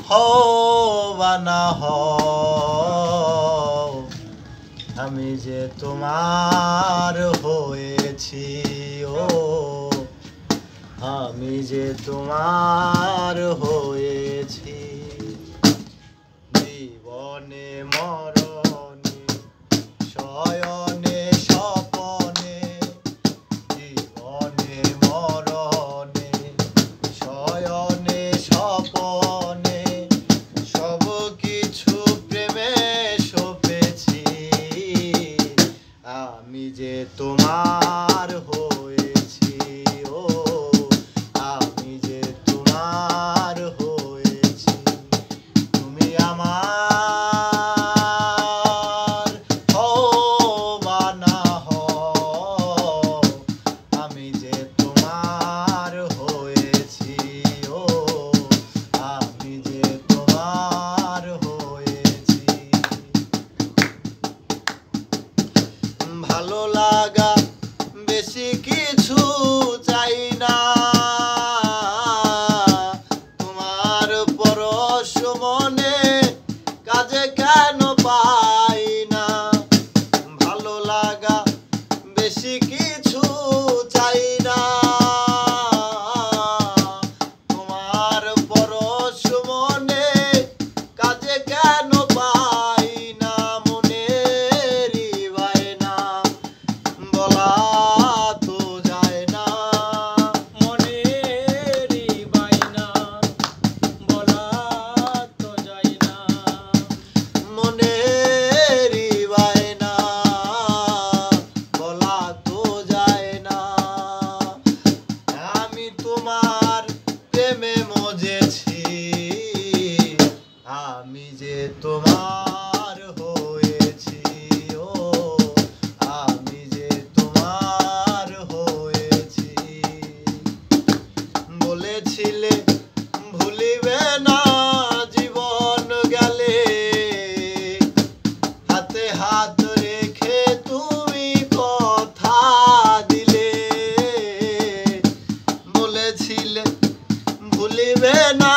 হও বা না হও, আমি যে তোমার হয়েছি। ও আমি যে তোমার হয়েছি। জীবনে মরণে শয়নে স্বপনে, জীবনে মরণে শয়নে স্বপনে, সব কিছু প্রেমে সপেছি। আমি যে তোমার হয়েছি। ও আমি যে তোমার হয়েছি। তুমি আমার হও বা না হও, আমি যে তোমার হয়েছি। ও আমি যে তোমার হয়েছি। ভালো লাগা বেশি কিছু চাই না, তোমার পরশ মনে কাজে কেন পাই না। ভালো লাগা বেশি কিছু চাই না, তোমার পরশ মনে কাজে কেন পাই না। মনেরই বায়না বলা তো যায় না, মনেরই বায়না বলা তো যায় না। মনেরই বায়না বলা তো যায় না। আমি তোমার প্রেমে মজেছি। আমি যে তোমার হয়েছি। ও আমি যে তোমার হয়েছি। বলেছিলে ভুলিবে না জীবন গেলে, হাতে হাত রেখে তুমি কথা দিলে। বলেছিলে ভুলিবে না